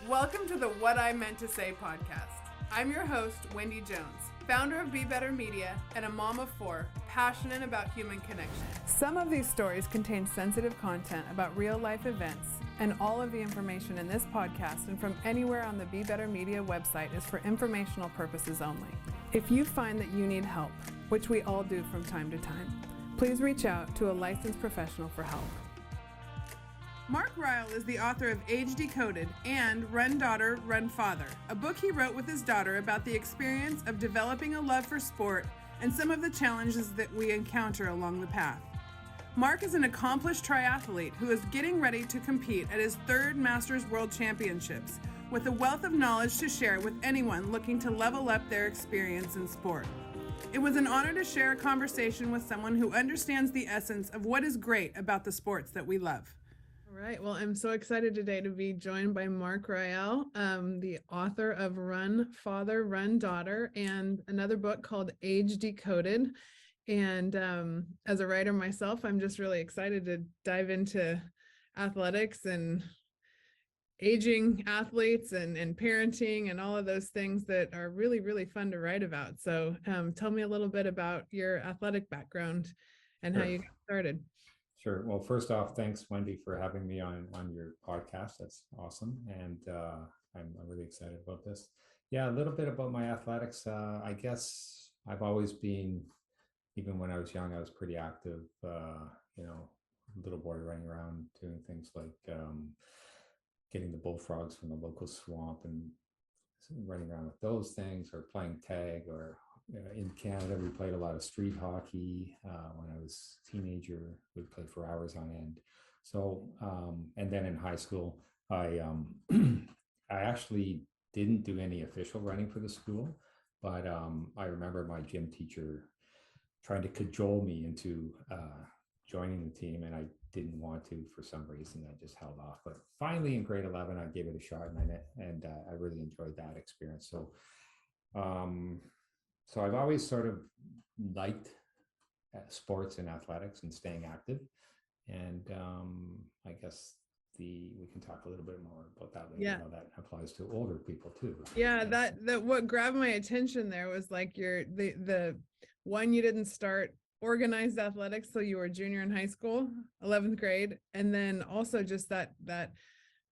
Welcome to the What I Meant to Say podcast. I'm your host, Wendy Jones, founder of Be Better Media and a mom of four, passionate about human connection. Some of these stories contain sensitive content about real life events, and all of the information in this podcast and from anywhere on the Be Better Media website is for informational purposes only. If you find that you need help, which we all do from time to time, please reach out to a licensed professional for help. Mark Ryall is the author of Age-Decoded and Run Daughter, Run Father, a book he wrote with his daughter about the experience of developing a love for sport and some of the challenges that we encounter along the path. Mark is an accomplished triathlete who is getting ready to compete at his third Masters World Championships with a wealth of knowledge to share with anyone looking to level up their experience in sport. It was an honor to share a conversation with someone who understands the essence of what is great about the sports that we love. All right. Well, I'm so excited today to be joined by Mark Ryall, the author of Run Father, Run Daughter, and another book called Age-Decoded. And as a writer myself, I'm just really excited to dive into athletics and aging athletes and parenting and all of those things that are really, really fun to write about. So tell me a little bit about your athletic background and how you got started. Sure. Well, first off, thanks, Wendy, for having me on your podcast. That's awesome. And I'm really excited about this. Yeah, a little bit about my athletics. I guess I've always been, even when I was young, I was pretty active, little boy running around doing things like getting the bullfrogs from the local swamp and running around with those things, or playing tag, or in Canada, we played a lot of street hockey. When I was a teenager, we played for hours on end. So, and then in high school, I actually didn't do any official running for the school, but I remember my gym teacher trying to cajole me into joining the team, and I didn't want to for some reason. I just held off. But finally, in grade 11, I gave it a shot, and I really enjoyed that experience. So. So I've always sort of liked sports and athletics and staying active. And I guess we can talk a little bit more about that later. Yeah. How that applies to older people too. Yeah, that what grabbed my attention there was like the one, you didn't start organized athletics till you were junior in high school, 11th grade, and then also just that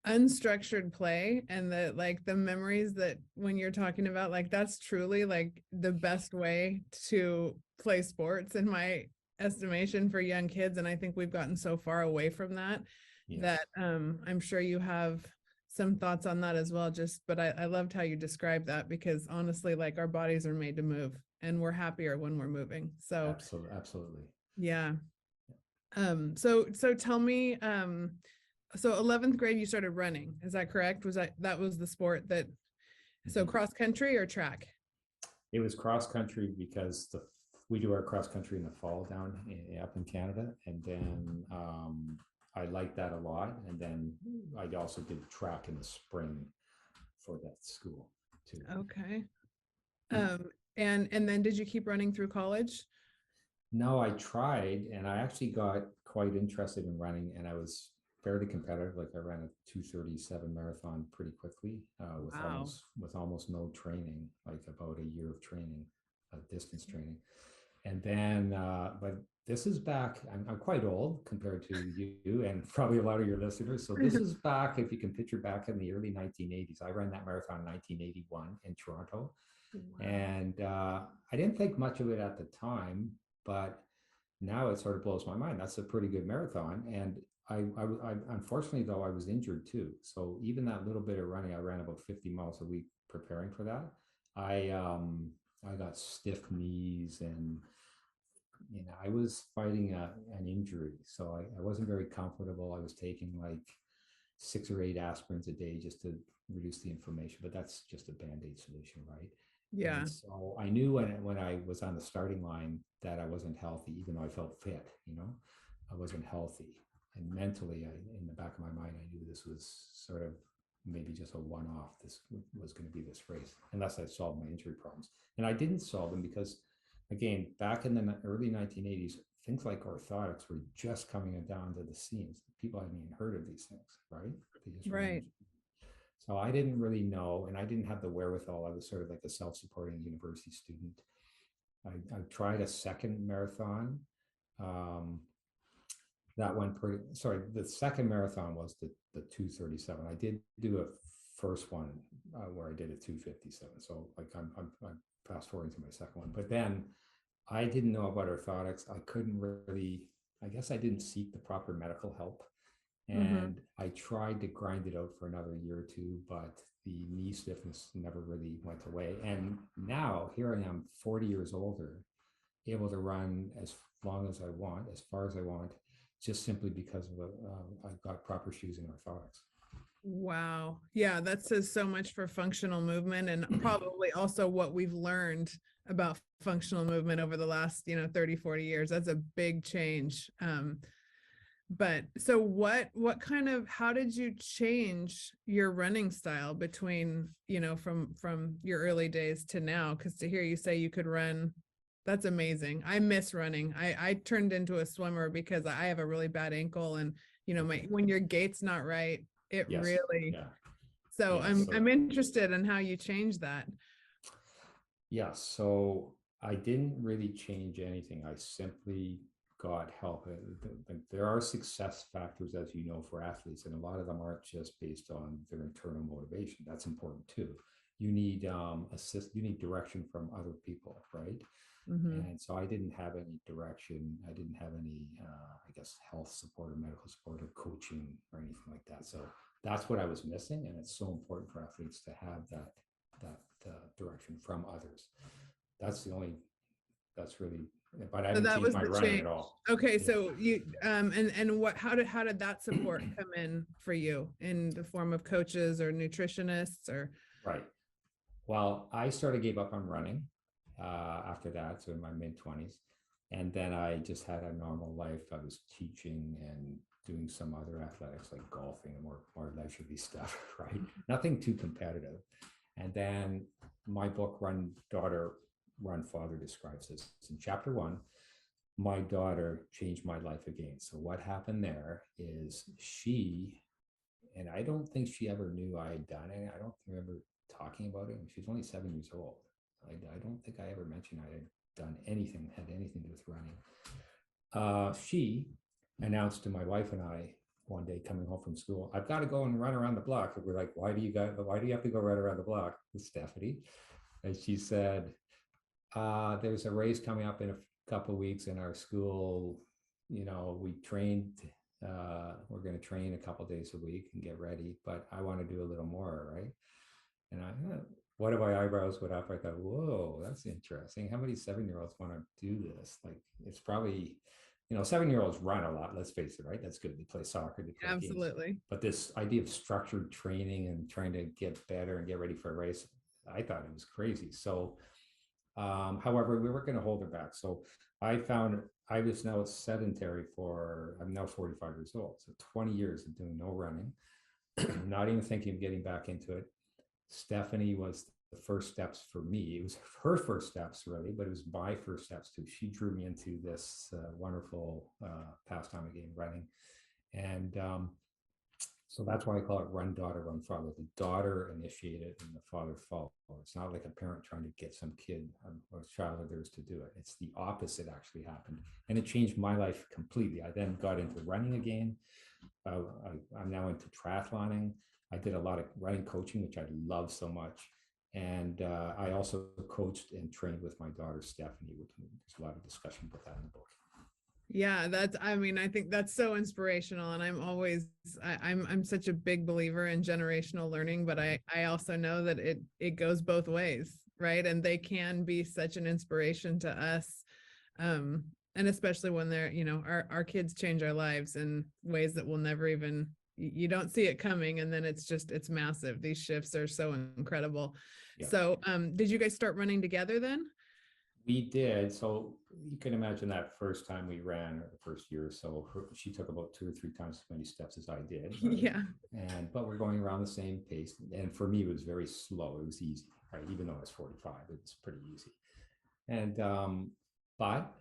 unstructured play and the memories that when you're talking about, like, that's truly like the best way to play sports in my estimation for young kids. And I think we've gotten so far away from that. Yes. That I'm sure you have some thoughts on that as well. But I loved how you described that, because honestly, like, our bodies are made to move and we're happier when we're moving. So absolutely. Yeah. So tell me, so 11th grade, you started running. Is that correct? That was the sport that, so cross country or track? It was cross country, because we do our cross country in the fall down up in Canada. And then I liked that a lot. And then I also did track in the spring for that school too. Okay. And then did you keep running through college? No, I tried, and I actually got quite interested in running, and I was fairly competitive. Like, I ran a 2:37 marathon pretty quickly with almost no training, like about a year of training, distance training. And then, but this is back, I'm quite old compared to you and probably a lot of your listeners. So this is back, if you can picture back in the early 1980s. I ran that marathon in 1981 in Toronto. Wow. And I didn't think much of it at the time, but now it sort of blows my mind. That's a pretty good marathon. And I unfortunately, though, I was injured too. So even that little bit of running, I ran about 50 miles a week preparing for that. I got stiff knees, and I was fighting an injury. So I wasn't very comfortable. I was taking like 6 or 8 aspirins a day just to reduce the inflammation, but that's just a Band-Aid solution, right? Yeah. And so I knew when I was on the starting line that I wasn't healthy, even though I felt fit. I wasn't healthy. And mentally, in the back of my mind, I knew this was sort of maybe just a one-off. This was going to be this race, unless I solved my injury problems. And I didn't solve them because, again, back in the early 1980s, things like orthotics were just coming down to the scenes. People hadn't even heard of these things, right? They just right. So I didn't really know, and I didn't have the wherewithal. I was sort of like a self-supporting university student. I tried a second marathon. Um, that went pretty, sorry, the second marathon was the 2:37. I did do a first one where I did a 2:57. So like I'm fast forwarding to my second one. But then I didn't know about orthotics. I couldn't really, I guess I didn't seek the proper medical help. And I tried to grind it out for another year or two, but the knee stiffness never really went away. And now here I am, 40 years older, able to run as long as I want, as far as I want, just simply because of I've got proper shoes and orthotics. Wow. Yeah, that says so much for functional movement, and probably also what we've learned about functional movement over the last, 30, 40 years. That's a big change. But so how did you change your running style between, from your early days to now? Because to hear you say you could run, that's amazing. I miss running. I turned into a swimmer because I have a really bad ankle, and when your gait's not right, it Yes. really. Yeah. So Yeah, I'm interested in how you change that. Yeah. So I didn't really change anything. I simply got help. There are success factors, as you know, for athletes, and a lot of them aren't just based on their internal motivation. That's important too. You need you need direction from other people, right? And so I didn't have any direction. I didn't have any, I guess, health support or medical support or coaching or anything like that. So that's what I was missing, and it's so important for athletes to have that direction from others. That's really. But I So didn't that change was my the running change. at all. Okay, Yeah. so you and how did that support come in for you in the form of coaches or nutritionists or? Right. Well, I sort of gave up on running after that, so in my mid-20s. And then I just had a normal life. I was teaching and doing some other athletics like golfing and more leisurely stuff, right? Nothing too competitive. And then my book, Run Daughter, Run Father, describes this. In chapter 1, my daughter changed my life again. So what happened there is and I don't think she ever knew I had done it. I don't remember talking about it. She's only 7 years old. I don't think I ever mentioned I had done anything, had anything to do with running. She announced to my wife and I one day coming home from school, I've got to go and run around the block. And we're like, why do you have to go run around the block with Stephanie? And she said, there's a race coming up in a couple of weeks in our school. We trained, we're going to train a couple of days a week and get ready, but I want to do a little more, right? And one of my eyebrows went up. I thought, whoa, that's interesting. How many 7-year-olds want to do this? Like, it's probably, 7-year-olds run a lot, let's face it, right? That's good. They play soccer, they play Absolutely. games. But this idea of structured training and trying to get better and get ready for a race, I thought it was crazy. So, however, we weren't going to hold her back. So I found I was now sedentary I'm now 45 years old. So 20 years of doing no running, not even thinking of getting back into it. Stephanie was the first steps for me. It was her first steps, really, but it was my first steps too. She drew me into this wonderful pastime again, running. And so that's why I call it Run Daughter, Run Father. The daughter initiated and the father followed. It's not like a parent trying to get some kid or child of theirs to do it. It's the opposite actually happened. And it changed my life completely. I then got into running again. I'm now into triathloning. I did a lot of running coaching, which I love so much. And I also coached and trained with my daughter, Stephanie. There's a lot of discussion about that in the book. Yeah, I think that's so inspirational. And I'm such a big believer in generational learning, but I also know that it goes both ways, right? And they can be such an inspiration to us. And especially when they're, our kids change our lives in ways that we'll never even, you don't see it coming. And then it's massive. These shifts are so incredible. Yeah. So, did you guys start running together then? We did. So you can imagine that first time we ran, or the first year or so, she took about 2 or 3 times as many steps as I did. Right? Yeah. But we're going around the same pace. And for me, it was very slow. It was easy, right? Even though I was 45, it was pretty easy. And, but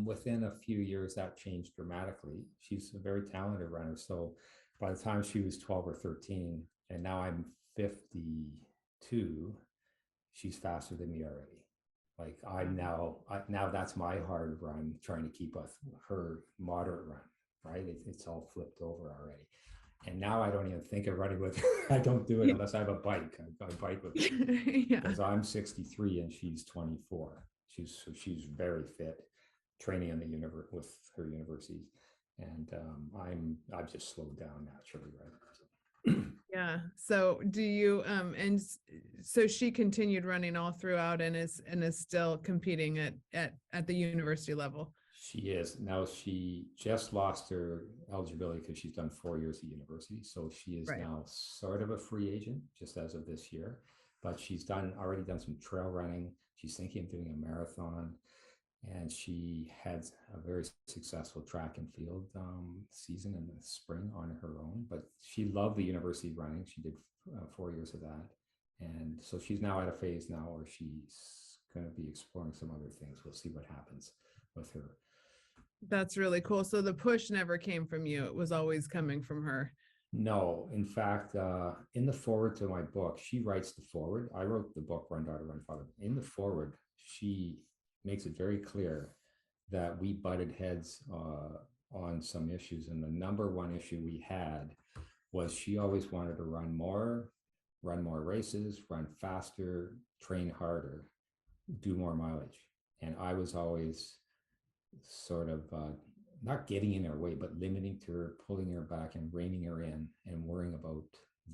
within a few years, that changed dramatically. She's a very talented runner. So by the time she was 12 or 13, and now I'm 52, she's faster than me already. Like I'm now that's my hard run trying to keep with her moderate run, right? It's all flipped over already. And now I don't even think of running with her. I don't do it unless I have a bike. I bike with her because I'm 63 and she's 24. She's very fit, training in the with her universities, and I've just slowed down naturally, right? Yeah. So do you and so she continued running all throughout and is still competing at the university level. She is. Now she just lost her eligibility because she's done 4 years at university. So she is now sort of a free agent just as of this year. But she's already done some trail running. She's thinking of doing a marathon. And she had a very successful track and field season in the spring on her own. But she loved the university running. She did 4 years of that. And so she's now at a phase now where she's going to be exploring some other things. We'll see what happens with her. That's really cool. So the push never came from you. It was always coming from her. No, in fact, in the foreword to my book, she writes the foreword. I wrote the book, Run Daughter, Run Father. In the foreword, she makes it very clear that we butted heads on some issues. And the number one issue we had was she always wanted to run more races, run faster, train harder, do more mileage. And I was always sort of not getting in her way, but limiting to her, pulling her back and reining her in and worrying about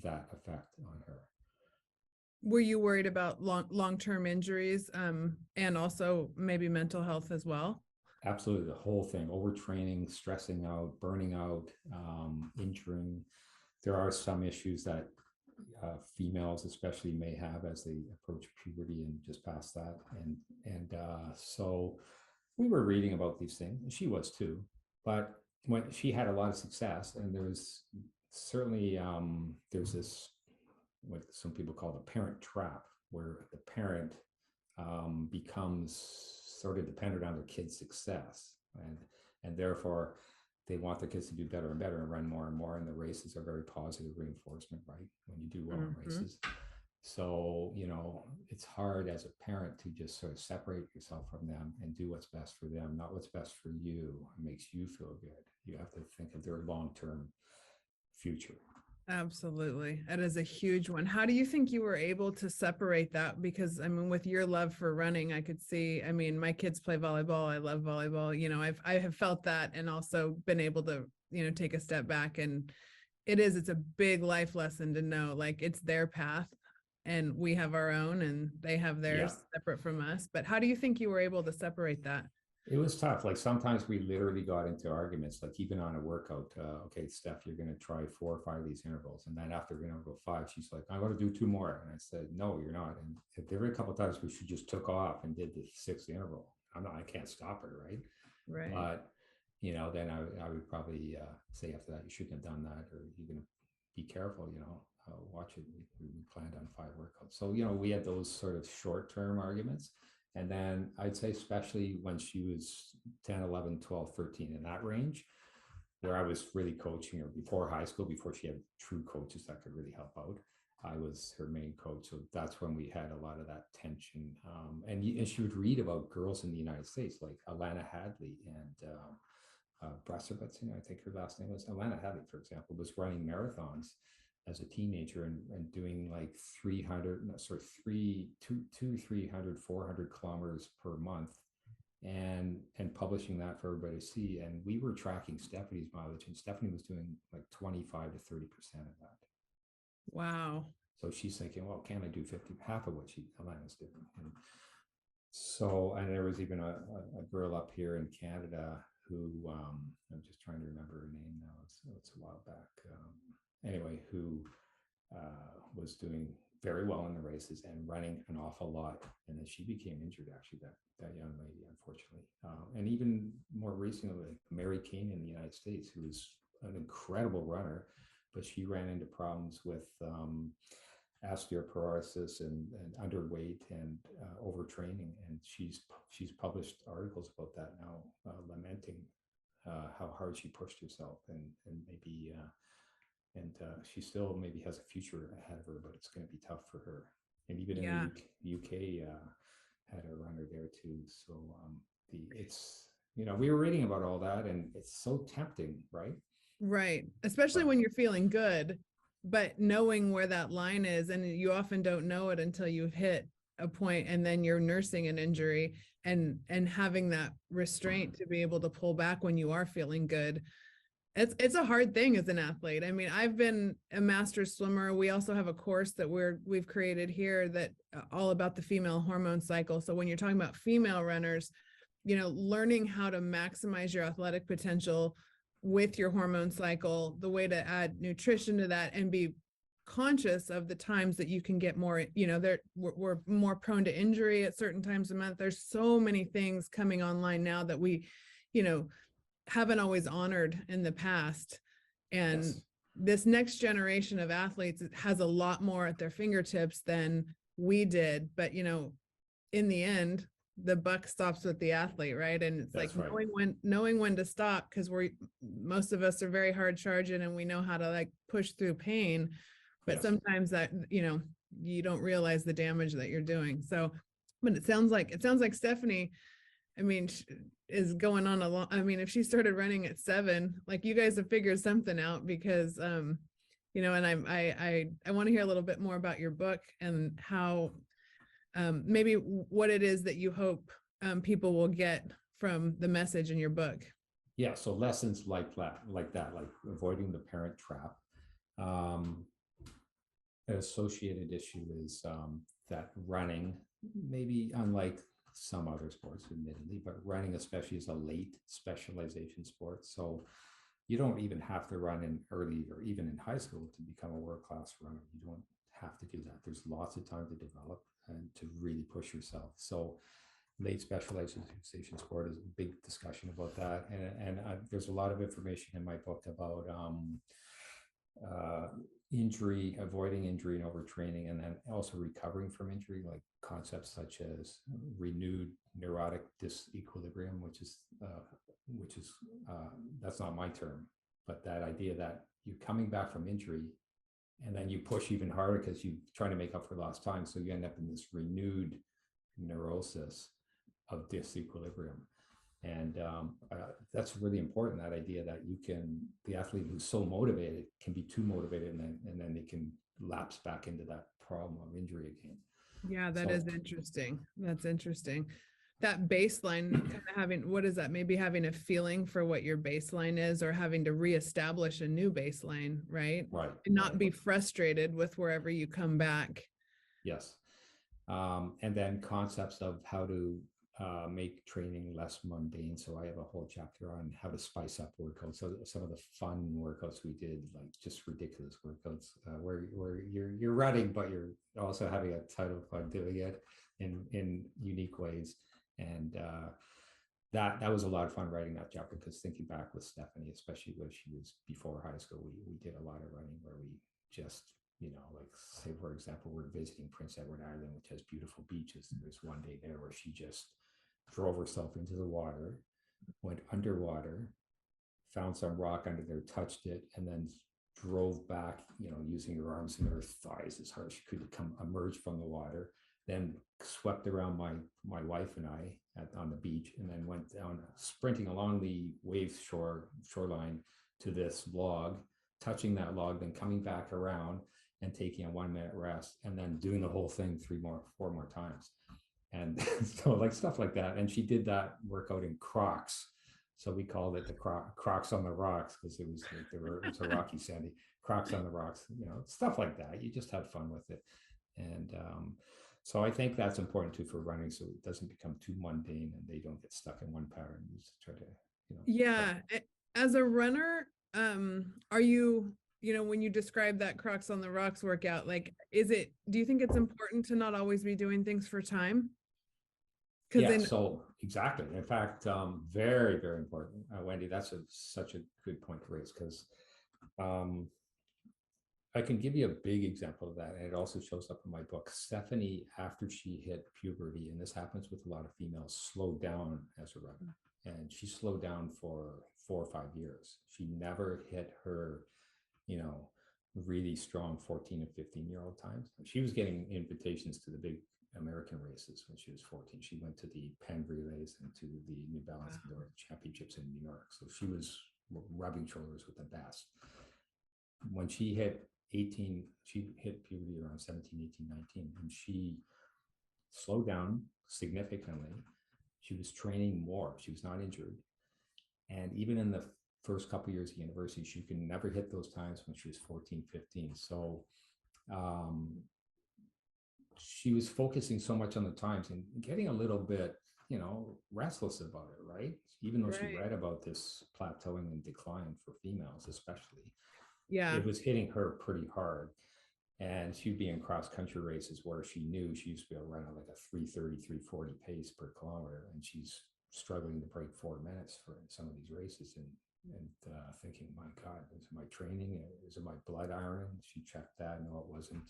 that effect on her. Were you worried about long-term injuries and also maybe mental health as well? Absolutely. The whole thing, overtraining, stressing out, burning out, injuring. There are some issues that females especially may have as they approach puberty and just past that. And so we were reading about these things, and she was too. But when she had a lot of success, and there was certainly there's this what some people call the parent trap, where the parent becomes sort of dependent on their kid's success, and therefore they want their kids to do better and better and run more and more. And the races are very positive reinforcement, right? When you do well in races. So, it's hard as a parent to just sort of separate yourself from them and do what's best for them, not what's best for you, makes you feel good. You have to think of their long-term future. Absolutely. That is a huge one. How do you think you were able to separate that? Because with your love for running, I could see, my kids play volleyball. I love volleyball. I have felt that and also been able to, take a step back, and it's a big life lesson to know, like, it's their path and we have our own and they have theirs separate from us. But how do you think you were able to separate that? It was tough. Like sometimes we literally got into arguments, like even on a workout. Okay, Steph, you're going to try 4 or 5 of these intervals. And then after interval 5, she's like, I'm going to do 2 more. And I said, no, you're not. And there were a couple of times where she just took off and did the 6th interval. I can't stop her. Right. Right. But, then I would probably say after that, you shouldn't have done that, or you're going to be careful, watch it. We planned on 5 workouts. So, we had those sort of short-term arguments. And then I'd say, especially when she was 10, 11, 12, 13, in that range, where I was really coaching her before high school, before she had true coaches that could really help out. I was her main coach. So that's when we had a lot of that tension. And she would read about girls in the United States, like Alana Hadley and Brasserbets, I think her last name was. Alana Hadley, for example, was running marathons as a teenager and doing like 300, 400 kilometers per month and publishing that for everybody to see. And we were tracking Stephanie's mileage, and Stephanie was doing like 25 to 30% of that. Wow. So she's thinking, well, can I do half of what Alana's doing? And so, and there was even a girl up here in Canada who, I'm just trying to remember her name now. It's a while back. Anyway, who was doing very well in the races and running an awful lot. And then she became injured, actually, that young lady, unfortunately. And even more recently, Mary Kane in the United States, who was an incredible runner, but she ran into problems with osteoporosis and underweight and overtraining. And she's published articles about that now, lamenting how hard she pushed herself and maybe and she still maybe has a future ahead of her, but it's going to be tough for her. And even in Yeah. the UK, had a runner there too. So it's, we were reading about all that, and it's so tempting, right? Right. Especially But when you're feeling good, but knowing where that line is, and you often don't know it until you hit a point and then you're nursing an injury, and having that restraint to be able to pull back when you are feeling good. It's a hard thing as an athlete. I mean, I've been a master swimmer. We also have a course that we've created here that all about the female hormone cycle. So when you're talking about female runners, learning how to maximize your athletic potential with your hormone cycle, the way to add nutrition to that and be conscious of the times that you can get more, we're more prone to injury at certain times of the month. There's so many things coming online now that we, haven't always honored in the past. And yes, this next generation of athletes has a lot more at their fingertips than we did. But, in the end, the buck stops with the athlete, right? And it's that's like right. knowing when to stop, because most of us are very hard charging and we know how to like push through pain. But Yes. sometimes that, you don't realize the damage that you're doing. So, but it sounds like Stephanie, I mean, is going on a lot. I mean, if she started running at 7, like you guys have figured something out, because, and I want to hear a little bit more about your book and how, maybe what it is that you hope people will get from the message in your book. Yeah. So lessons like that, like avoiding the parent trap. An associated issue is that running, maybe unlike some other sports, admittedly, but running especially is a late specialization sport. So you don't even have to run in early or even in high school to become a world-class runner. You don't have to do that. There's lots of time to develop and to really push yourself. So late specialization sport is a big discussion about that. And there's a lot of information in my book about injury, avoiding injury and overtraining, and then also recovering from injury, like concepts such as renewed neurotic disequilibrium, which is that's not my term, but that idea that you're coming back from injury and then you push even harder because you're trying to make up for lost time. So you end up in this renewed neurosis of disequilibrium. And that's really important, that idea that the athlete who's so motivated can be too motivated, and then they can lapse back into that problem of injury again. Yeah, that is interesting. That's interesting. That baseline, kind of having, what is that? Maybe having a feeling for what your baseline is, or having to reestablish a new baseline, right? Right. And not be frustrated with wherever you come back. Yes. And then concepts of how to make training less mundane. So I have a whole chapter on how to spice up workouts. So some of the fun workouts we did, like just ridiculous workouts, where you're running, but you're also having a ton of fun doing it in unique ways. And that was a lot of fun writing that chapter, because thinking back with Stephanie, especially when she was before high school, we did a lot of running where we just, like say, for example, we're visiting Prince Edward Island, which has beautiful beaches. There's one day there where she just drove herself into the water, went underwater, found some rock under there, touched it, and then drove back, using her arms and her thighs as hard as she could to emerge from the water, then swept around my wife and I on the beach, and then went down, sprinting along the wave shoreline to this log, touching that log, then coming back around and taking a 1-minute rest, and then doing the whole thing 4 more times. And so like stuff like that. And she did that workout in Crocs. So we called it the Crocs on the rocks, because it was a rocky sandy Crocs on the rocks, stuff like that. You just have fun with it. And so I think that's important too for running, so it doesn't become too mundane and they don't get stuck in one pattern. You just try to, Yeah. As a runner, are you, when you describe that Crocs on the rocks workout, like, do you think it's important to not always be doing things for time? Yeah, so exactly. In fact, very, very important. Wendy, that's such a good point to raise, because I can give you a big example of that. And it also shows up in my book. Stephanie, after she hit puberty, and this happens with a lot of females, slowed down as a runner. And she slowed down for 4 or 5 years. She never hit her, really strong 14 and 15-year-old times. She was getting invitations to the big American races when she was 14. She went to the Penn Relays and to the New Balance Indoor Championships in New York. So she was rubbing shoulders with the best. When she hit 18, she hit puberty around 17, 18, 19, and she slowed down significantly. She was training more. She was not injured. And even in the first couple of years of university, she could never hit those times when she was 14, 15. So she was focusing so much on the times and getting a little bit, restless about it, right? Even though she read about this plateauing and decline for females, especially. Yeah. It was hitting her pretty hard. And she'd be in cross country races where she knew she used to be able to run at like a 3:30, 3:40 pace per kilometer. And she's struggling to break 4 minutes for some of these races. And thinking, my God, is it my training? Is it my blood iron? She checked that. No, it wasn't.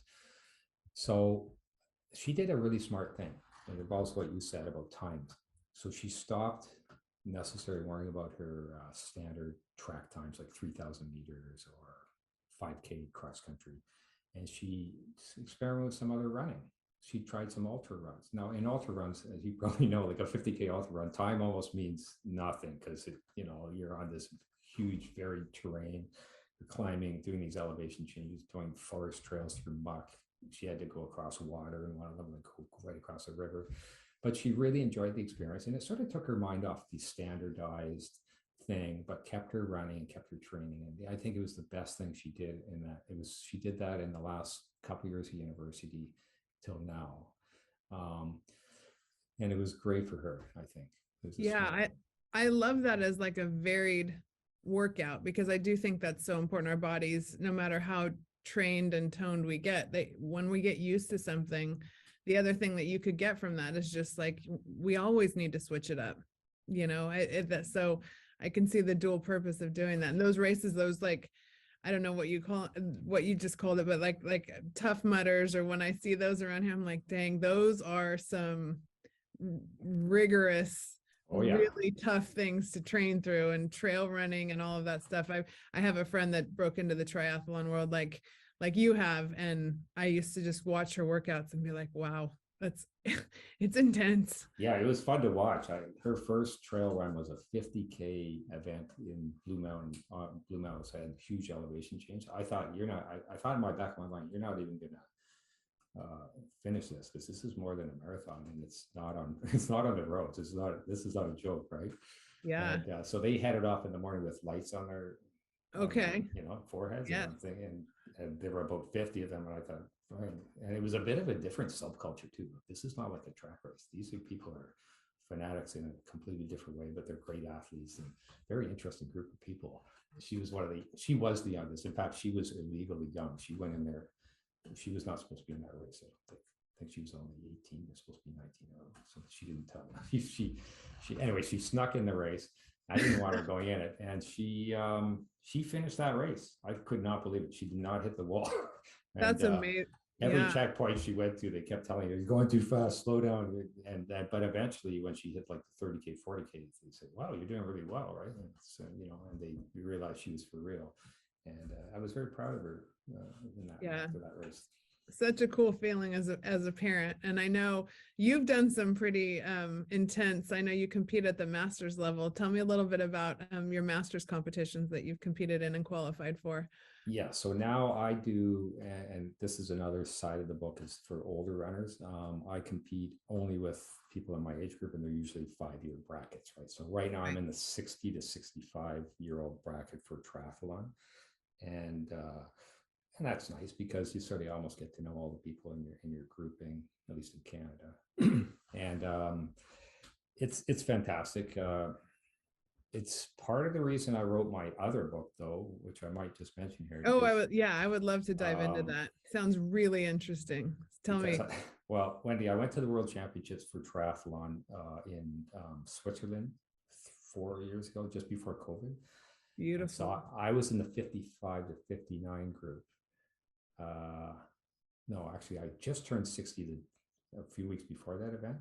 So she did a really smart thing. And it involves what you said about times. So she stopped necessarily worrying about her standard track times, like 3,000 meters or 5K cross country. And she experimented with some other running. She tried some ultra runs. Now, in ultra runs, as you probably know, like a 50K ultra run, time almost means nothing because you're on this huge, varied terrain. You're climbing, doing these elevation changes, doing forest trails through muck. She had to go across water, and one of them would go right across a river. But she really enjoyed the experience, and it sort of took her mind off the standardized thing, but kept her running and kept her training. And I think it was the best thing she did in that. She did that in the last couple of years of university till now. And it was great for her, I think. Yeah, I love that as like a varied workout, because I do think that's so important. Our bodies, no matter how trained and toned we get, when we get used to something, the other thing that you could get from that is just like, we always need to switch it up, so I can see the dual purpose of doing that. And those races, those like, I don't know what you just called it, but like Tough Mudders, or when I see those around here, I'm like, dang, those are some rigorous, really tough things to train through, and trail running and all of that stuff. I have a friend that broke into the triathlon world like you have, and I used to just watch her workouts and be like, wow, it's intense. Yeah, it was fun to watch. Her first trail run was a 50K event in Blue Mountain. Blue Mountains had huge elevation change. I thought I thought in my back of my mind, you're not even gonna finish this, because this is more than a marathon, and it's not on the roads. This is not a joke, right? Yeah. And so they headed off in the morning with lights on their foreheads. Yeah. And there were about 50 of them, and I thought, right. And it was a bit of a different subculture too. This is not like a track race. These people are fanatics in a completely different way, but they're great athletes and very interesting group of people. She was the youngest. In fact, she was illegally young. She went in there. She was not supposed to be in that race. I think she was only 18. They're supposed to be 19. So she didn't tell me. Anyway, she snuck in the race. I didn't want her going in it, and she finished that race. I could not believe it. She did not hit the wall. That's amazing. Every checkpoint she went to, they kept telling her, "You're going too fast. Slow down." But eventually, when she hit like the 30K, 40K, they said, "Wow, you're doing really well, right?" And so, and they realized she was for real. And I was very proud of her after that race. Such a cool feeling as a parent. And I know you've done some pretty intense. I know you compete at the masters level. Tell me a little bit about your masters competitions that you've competed in and qualified for. Yeah, so now I do, and this is another side of the book, is for older runners. I compete only with people in my age group, and they're usually 5-year brackets, right? So right now I'm in the 60 to 65-year-old bracket for triathlon. And that's nice, because you sort of almost get to know all the people in your grouping, at least in Canada. And it's fantastic. It's part of the reason I wrote my other book, though, which I might just mention here. Oh, I would love to dive into that. Sounds really interesting. Tell me. Well, Wendy, I went to the World Championships for triathlon in Switzerland 4 years ago, just before COVID. Beautiful. So I was in the 55 to 59 group. No, actually, I just turned 60 a few weeks before that event.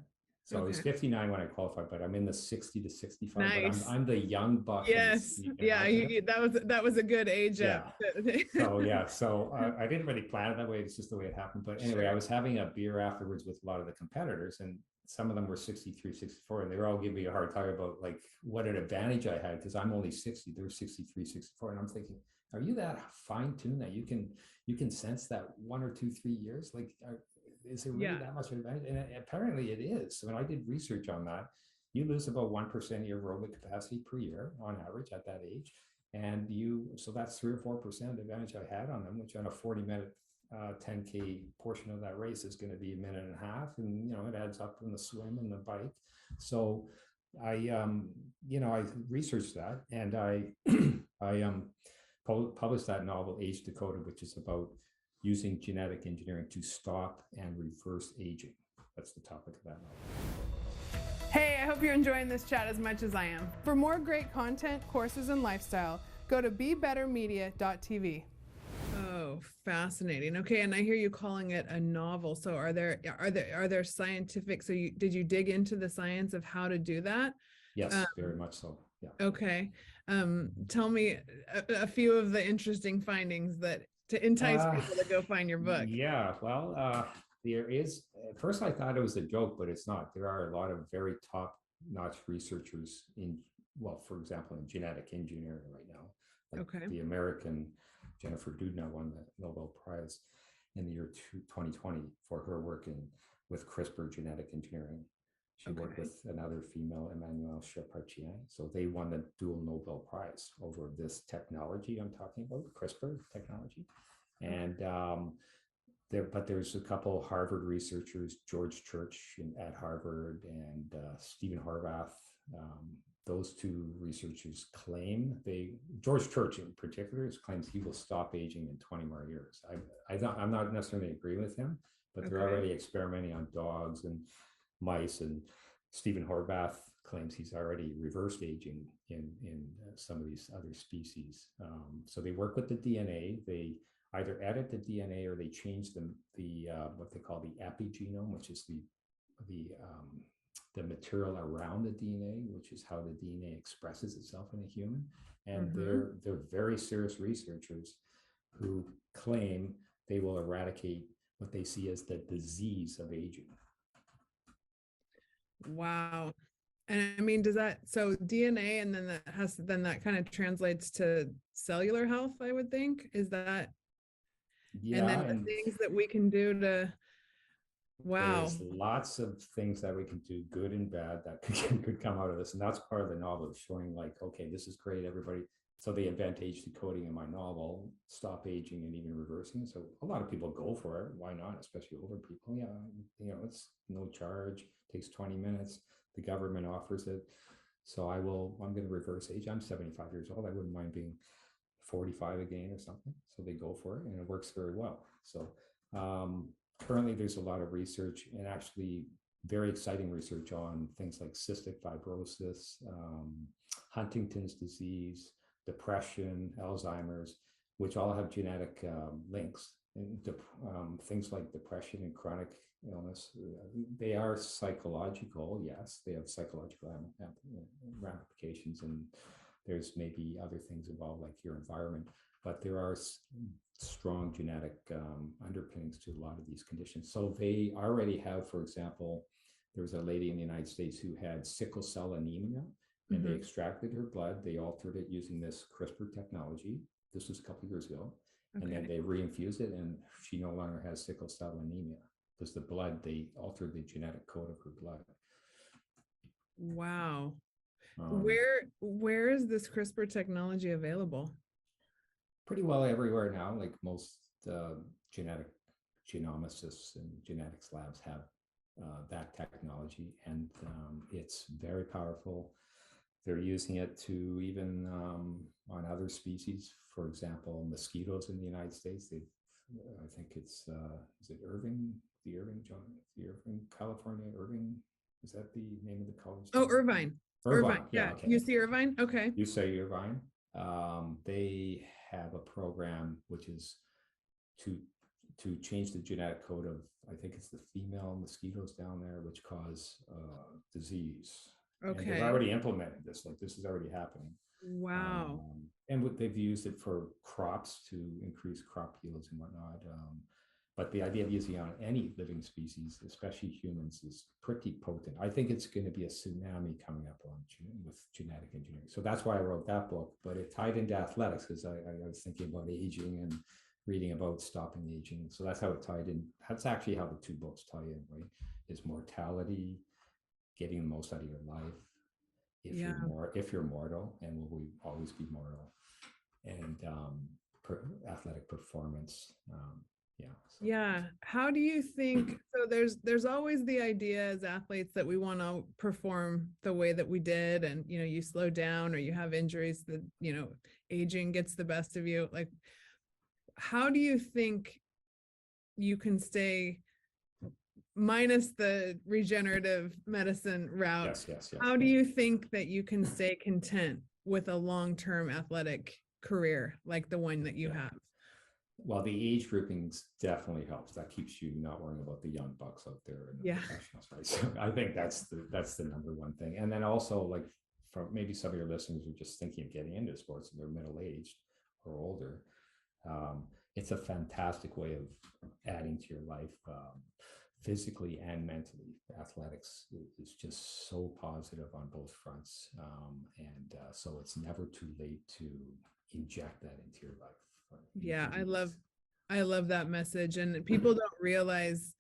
So I was 59 when I qualified, but I'm in the 60 to 65. Nice. But I'm the young buck. Yes. Yeah. That was a good age. Yeah. So I didn't really plan it that way. It's just the way it happened. But anyway, I was having a beer afterwards with a lot of the competitors, and some of them were 63, 64, and they were all giving me a hard time about like what an advantage I had, because I'm only 60, they're 63, 64. And I'm thinking, are you that fine-tuned that you can sense that 1 or 2, 3 years? Like, is it really that much of an advantage? And apparently it is. So when I did research on that, you lose about 1% of your aerobic capacity per year on average at that age. And so that's 3 or 4% advantage I had on them, which on a 40-minute 10K portion of that race is going to be a minute and a half. And, it adds up in the swim and the bike. So I researched that, and I published that novel, Age-Decoded, which is about using genetic engineering to stop and reverse aging. That's the topic of that novel. Hey, I hope you're enjoying this chat as much as I am. For more great content, courses, and lifestyle, go to BeBetterMedia.tv. Oh, fascinating. Okay, and I hear you calling it a novel. So are there scientific? So did you dig into the science of how to do that? Yes, very much so. Yeah. Okay. Tell me a few of the interesting findings that to entice people to go find your book. Yeah, well, there is, at first I thought it was a joke, but it's not. There are a lot of very top-notch researchers for example, in genetic engineering right now. Like the American Jennifer Doudna won the Nobel Prize in the year 2020 for her work with CRISPR genetic engineering. She worked with another female, Emmanuelle Charpentier. So they won the dual Nobel Prize over this technology I'm talking about, CRISPR technology. And there's a couple of Harvard researchers, George Church at Harvard and Stephen Horvath. Those two researchers claim George Church in particular claims he will stop aging in 20 more years. I'm not necessarily agreeing with him, but they're already experimenting on dogs and mice, and Stephen Horvath claims he's already reversed aging in some of these other species. So they work with the DNA. They either edit the DNA or they change the what they call the epigenome, which is the material around the DNA, which is how the DNA expresses itself in a human. And they're very serious researchers who claim they will eradicate what they see as the disease of aging. Wow. And I mean, so DNA, and then that kind of translates to cellular health, I would think. Is that? Yeah. And then the things that we can do to, There's lots of things that we can do, good and bad, that could come out of this. And that's part of the novel, showing like, okay, this is great, everybody. So they invent age-decoding in my novel, stop aging and even reversing. So a lot of people go for it. Why not? Especially older people. Yeah, it's no charge, takes 20 minutes. The government offers it. So I'm going to reverse age. I'm 75 years old. I wouldn't mind being 45 again or something. So they go for it, and it works very well. So currently there's a lot of research, and actually very exciting research on things like cystic fibrosis, Huntington's disease, depression, Alzheimer's, which all have genetic links. And things like depression and chronic illness, they are psychological. Yes, they have psychological ramifications, and there's maybe other things involved like your environment, but there are strong genetic underpinnings to a lot of these conditions. So they already have, for example, there was a lady in the United States who had sickle cell anemia, and they extracted her blood. They altered it using this CRISPR technology. This was a couple of years ago. And then they reinfused it, and she no longer has sickle cell anemia because they altered the genetic code of her blood. Wow. Where is this CRISPR technology available? Pretty well everywhere now. Like most genetic genomicists and genetics labs have that technology, and it's very powerful. They're using it to even on other species. For example, mosquitoes in the United States. I think it's is it Irving, California, Irving. Is that the name of the college? Oh, Irvine. Irvine. Yeah. Okay. UC Irvine. Okay. You say Irvine. They have a program which is to to change the genetic code of, I think it's the female mosquitoes down there, which cause disease. And they've Okay. already implemented this, like this is already happening. Wow. And they've used it for crops to increase crop yields and whatnot. But the idea of using it on any living species, especially humans, is pretty potent. I think it's going to be a tsunami coming up with genetic engineering. So that's why I wrote that book. But it tied into athletics because I was thinking about aging and reading about stopping aging. So that's how it tied in. That's actually how the two books tie in, right? Is mortality, getting the most out of your life, if you're mortal, and will we always be mortal, and athletic performance. How do you think, so there's always the idea as athletes that we want to perform the way that we did, and you slow down or you have injuries that aging gets the best of you. Like, how do you think you can stay, minus the regenerative medicine route, yes. how do you think that you can stay content with a long-term athletic career like the one that you have? Well, the age groupings definitely helps. That keeps you not worrying about the young bucks out there and the professionals, right? So I think that's the number one thing. And then also, like, from maybe some of your listeners who are just thinking of getting into sports and they're middle-aged or older, it's a fantastic way of adding to your life, physically and mentally. Athletics is just so positive on both fronts, so it's never too late to inject that into your life. Yeah, I love that message. And people don't realize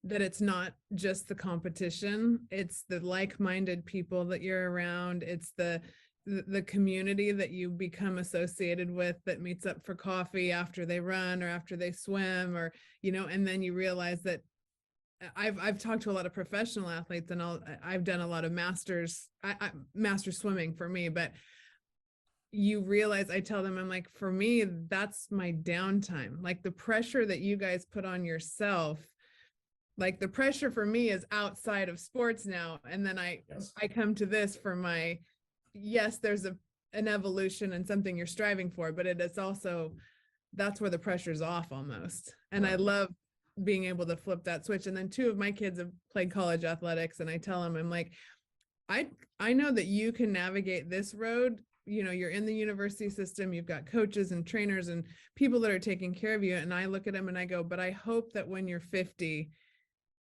that it's not just the competition, it's the like-minded people that you're around, it's the community that you become associated with that meets up for coffee after they run or after they swim, or and then you realize that I've talked to a lot of professional athletes, and I've done a lot of masters swimming for me, but you realize, I tell them, I'm like, for me, that's my downtime. Like, the pressure that you guys put on yourself, like the pressure for me is outside of sports now. And then I come to this for my, yes, there's an evolution and something you're striving for, but it is also, that's where the pressure's off almost. And I love being able to flip that switch. And then 2 of my kids have played college athletics, and I tell them, I'm like, I know that you can navigate this road. You're in the university system, you've got coaches and trainers and people that are taking care of you. And I look at them and I go, but I hope that when you're 50,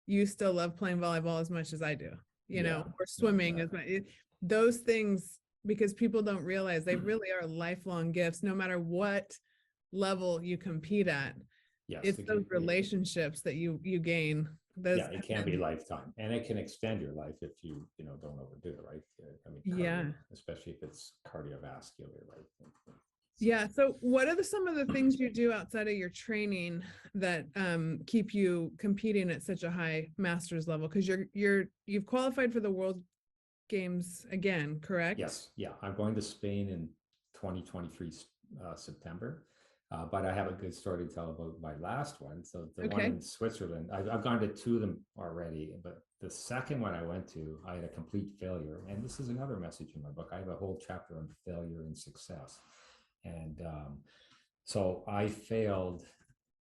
you still love playing volleyball as much as I do, or swimming as much. Those things, because people don't realize they really are lifelong gifts, no matter what level you compete at. Yes, it's those relationships that you gain. It can be lifetime, and it can extend your life if you don't overdo it, right? I mean, especially if it's cardiovascular, right? So what are some of the things you do outside of your training that keep you competing at such a high master's level? Because you've qualified for the World Games again, correct? Yes. I'm going to Spain in 2023 September. But I have a good story to tell about my last one. So the one in Switzerland, I've gone to 2 of them already, but the second one I went to, I had a complete failure. And this is another message in my book. I have a whole chapter on failure and success. And so I failed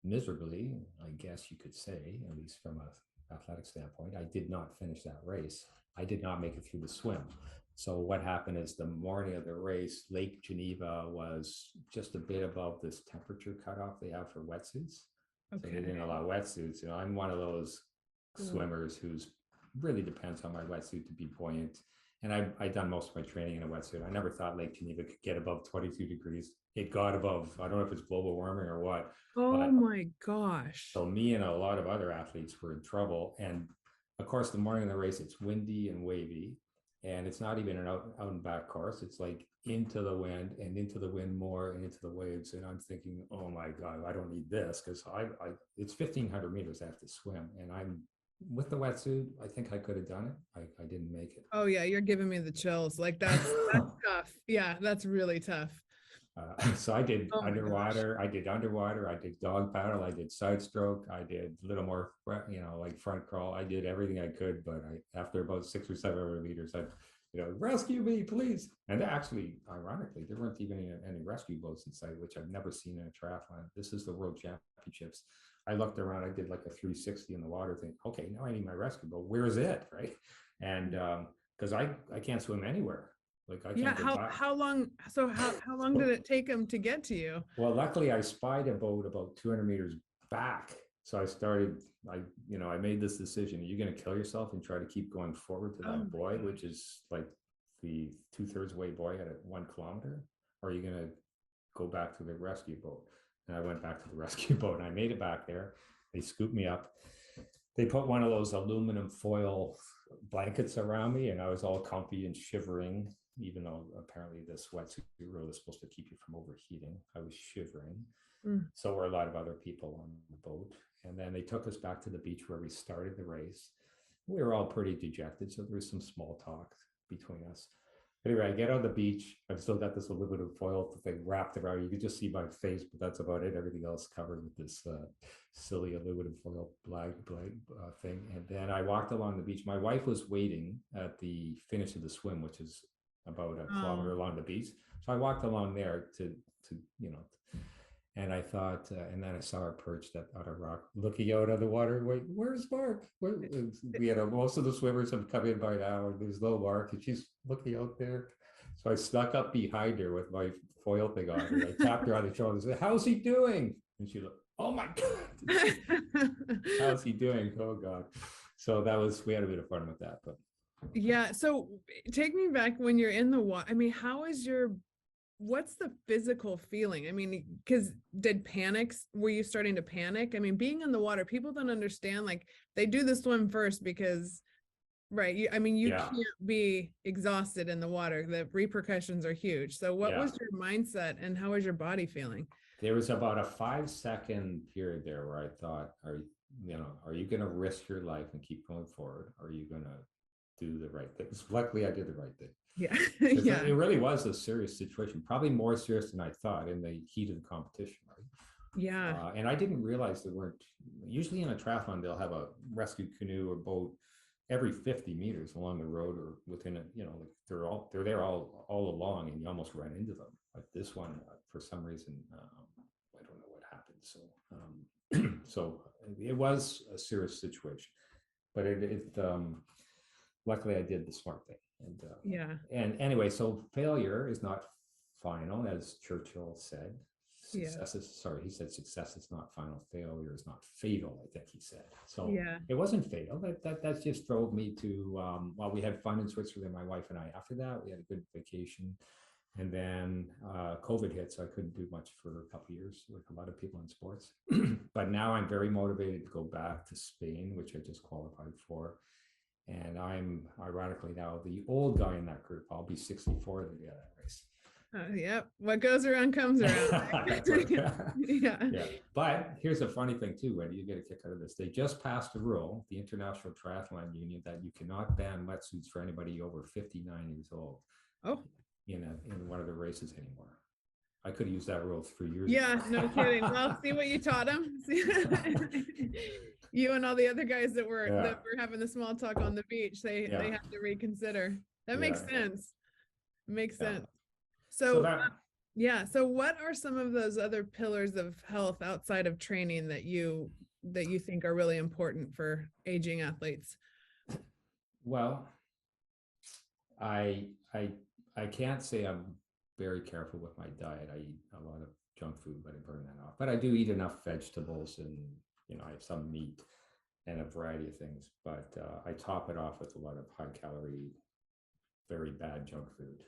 miserably, I guess you could say, at least from an athletic standpoint. I did not finish that race. I did not make it through the swim. So what happened is, the morning of the race, Lake Geneva was just a bit above this temperature cutoff they have for wetsuits. So they didn't allow wetsuits. I'm one of those swimmers who's really depends on my wetsuit to be buoyant. And I've done most of my training in a wetsuit. I never thought Lake Geneva could get above 22 degrees. It got above, I don't know if it's global warming or what. Oh my gosh. So me and a lot of other athletes were in trouble. And of course, the morning of the race, it's windy and wavy. And it's not even an out and back course. It's like into the wind and into the wind more and into the waves. And I'm thinking, oh my God, I don't need this, because it's 1,500 meters I have to swim. And I'm with the wetsuit. I think I could have done it. I didn't make it. Oh yeah, you're giving me the chills. Like that's tough. Yeah, that's really tough. So I did underwater, I did dog paddle, I did side stroke, I did a little more, like front crawl. I did everything I could, but after about 6 or 7 meters, rescue me, please. And actually, ironically, there weren't even any rescue boats in sight, which I've never seen in a triathlon. This is the World Championships. I looked around, I did like a 360 in the water, think, okay, now I need my rescue boat. Where is it? Right. And because I can't swim anywhere. Like I can't go back. How long did it take them to get to you? Well, luckily I spied a boat about 200 meters back. So I made this decision. Are you going to kill yourself and try to keep going forward to that buoy, which is like the 2/3 way buoy at 1 kilometer? Or are you going to go back to the rescue boat? And I went back to the rescue boat and I made it back there. They scooped me up. They put one of those aluminum foil blankets around me and I was all comfy and shivering, even though apparently the sweatsuit rule is supposed to keep you from overheating. I was shivering. So were a lot of other people on the boat. And then they took us back to the beach where we started the race. We were all pretty dejected, so there was some small talk between us. Anyway, I get on the beach. I've still got this aluminum foil thing wrapped around. You can just see my face, but that's about it. Everything else covered with this silly aluminum foil thing. And then I walked along the beach. My wife was waiting at the finish of the swim, which is about a kilometer along the beach. So I walked along there to and I thought, and then I saw her perched on a rock, looking out on the water. Wait, where's Mark? We had most of the swimmers have come in by now, and there's no Mark, and she's looking out there. So I snuck up behind her with my foil thing on, and I tapped her on the shoulder and said, "How's he doing?" And she looked, "Oh my God, how's he doing? Oh God!" So we had a bit of fun with that, but yeah. So take me back when you're in the water. I mean, what's the physical feeling? I mean, because were you starting to panic? I mean, being in the water, people don't understand, like they do the swim first because, right. You can't be exhausted in the water. The repercussions are huge. So what was your mindset and how was your body feeling? There was about a 5-second period there where I thought, are you going to risk your life and keep going forward? Or are you going to do the right thing? Luckily, I did the right thing. Yeah. It really was a serious situation, probably more serious than I thought in the heat of the competition, right? Yeah. And I didn't realize there weren't, usually in a triathlon, they'll have a rescue canoe or boat every 50 meters along the road or within it, like they're there all along and you almost run into them. Like this one, for some reason, I don't know what happened. So it was a serious situation, but luckily I did the smart thing. And anyway, so failure is not final, as Churchill said. He said success is not final, failure is not fatal, I think he said. So it wasn't fatal. That just drove me to, we had fun in Switzerland, my wife and I. After that, we had a good vacation. And then COVID hit, so I couldn't do much for a couple of years, like a lot of people in sports. But now I'm very motivated to go back to Spain, which I just qualified for. And I'm ironically now the old guy in that group. I'll be 64 at the end of that race. Yep. What goes around comes around. Yeah. But here's a funny thing too, Wendy, you get a kick out of this. They just passed a rule, the International Triathlon Union, that you cannot ban wetsuits for anybody over 59 years old. Oh. In one of the races anymore. I could have used that rule 3 years ago. No kidding. Well, see what you taught them. You and all the other guys that were having the small talk on the beach, they had to reconsider. That makes sense. Makes sense. So what are some of those other pillars of health outside of training that you think are really important for aging athletes? Well, I can't say I'm very careful with my diet. I eat a lot of junk food, but I burn that off. But I do eat enough vegetables and I have some meat and a variety of things, but I top it off with a lot of high calorie, very bad junk food,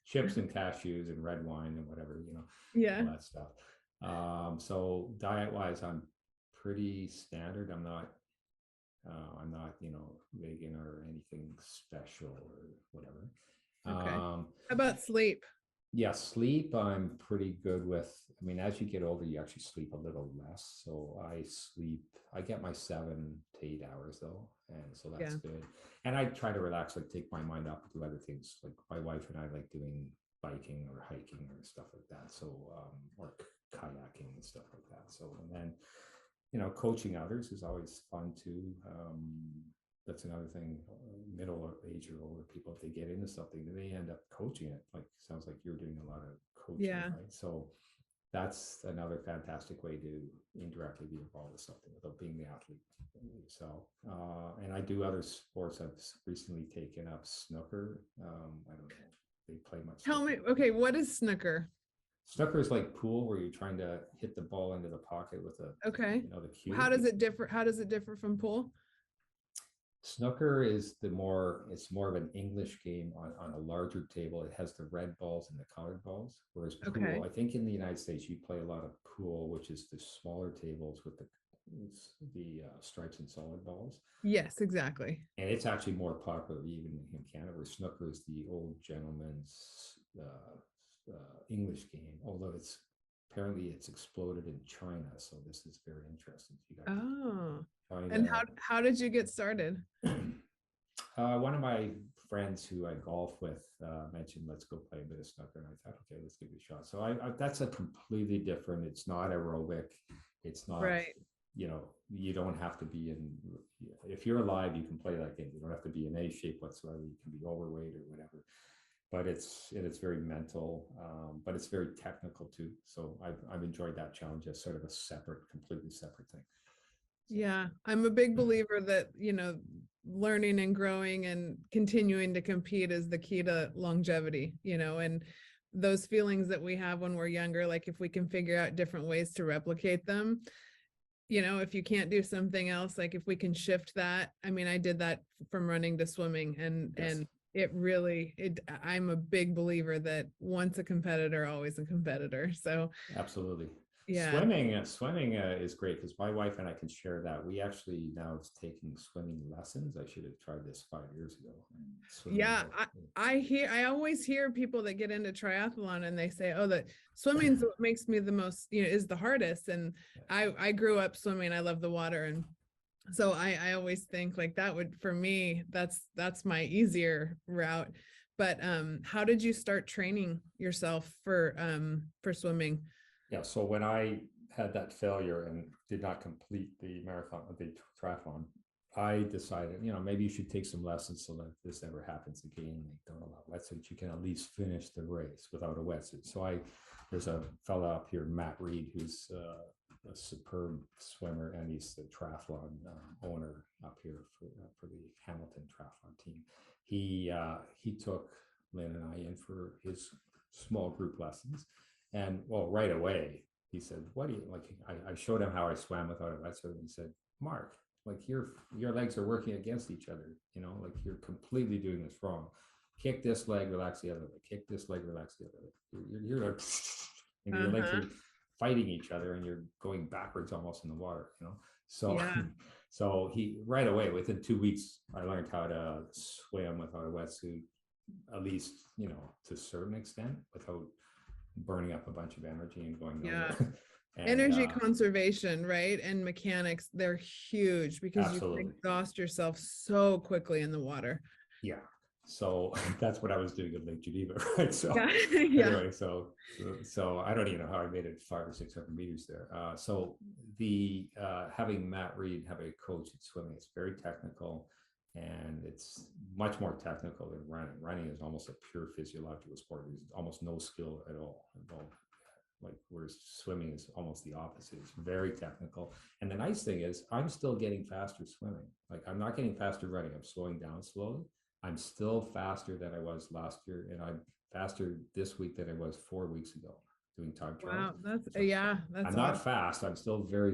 chips and cashews and red wine and whatever, all that stuff. So diet wise, I'm pretty standard. I'm not, vegan or anything special or whatever. Okay. How about sleep? Yeah, sleep I'm pretty good with. I mean, as you get older, you actually sleep a little less. So I get my 7 to 8 hours though. And so that's good. And I try to relax, like take my mind off to do other things. Like my wife and I like doing biking or hiking or stuff like that. So, or kayaking and stuff like that. So, and then, coaching others is always fun too. that's another thing. Middle age or older people, if they get into something, then they end up coaching it. Like sounds like you're doing a lot of coaching, Yeah. right? So that's another fantastic way to indirectly be involved with something without being the athlete. So, and I do other sports. I've recently taken up snooker. I don't know. They play much. Tell me, okay, what is snooker? Snooker is like pool where you're trying to hit the ball into the pocket with a, Okay. the cue. How does it differ? How does it differ from pool? Snooker is it's more of an English game on a larger table. It has the red balls and the colored balls. Whereas pool, Okay. I think in the United States, you play a lot of pool, which is the smaller tables with the stripes and solid balls. Yes, exactly. And it's actually more popular even in Canada, where snooker is the old gentleman's English game, although apparently it's exploded in China. So this is very interesting. And how did you get started? One of my friends who I golf with mentioned, let's go play a bit of snooker. And I thought, okay, let's give it a shot. So that's a completely different, it's not aerobic. It's not, right. You don't have to be if you're alive, you can play that game. You don't have to be in any shape whatsoever. You can be overweight or whatever. But it's very mental, but it's very technical too. So I've enjoyed that challenge as sort of a completely separate thing. Yeah, I'm a big believer that, learning and growing and continuing to compete is the key to longevity, and those feelings that we have when we're younger, like if we can figure out different ways to replicate them, if you can't do something else, like if we can shift that. I mean, I did that from running to swimming and I'm a big believer that once a competitor, always a competitor. So absolutely. Yeah. Swimming is great because my wife and I can share that. We actually now is taking swimming lessons. I should have tried this 5 years ago. I always hear people that get into triathlon and they say, oh, that swimming's what makes me the most, is the hardest. And I grew up swimming. I love the water. And so I always think like that would, for me, that's my easier route. But how did you start training yourself for swimming? Yeah, so when I had that failure and did not complete the marathon, the triathlon, I decided, maybe you should take some lessons so that if this ever happens again, they don't allow wetsuits. You can at least finish the race without a wetsuit. So there's a fella up here, Matt Reed, who's a superb swimmer, and he's the triathlon owner up here for the Hamilton triathlon team. He took Lynn and I in for his small group lessons. And well, right away, he said, what do you like? I showed him how I swam without a wetsuit. And he said, Mark, like your legs are working against each other. Like you're completely doing this wrong. Kick this leg, relax the other leg. Kick this leg, relax the other leg. You're like, and your legs are fighting each other and you're going backwards almost in the water, So, so he right away, within 2 weeks, I learned how to swim without a wetsuit, at least, to a certain extent, without burning up a bunch of energy and going nowhere. And, energy conservation, right? And mechanics, they're huge because absolutely. You can exhaust yourself so quickly in the water. Yeah. So that's what I was doing at Lake Geneva, right? So anyway, so I don't even know how I made it 500 or 600 meters there. So the having Matt Reed have a coach at swimming, it's very technical. And it's much more technical than running. Running is almost a pure physiological sport. There's almost no skill at all involved. Like whereas swimming is almost the opposite. It's very technical. And the nice thing is I'm still getting faster swimming. Like I'm not getting faster running. I'm slowing down slowly. I'm still faster than I was last year. And I'm faster this week than I was 4 weeks ago doing time trials. Wow, that's I'm not fast. I'm still very,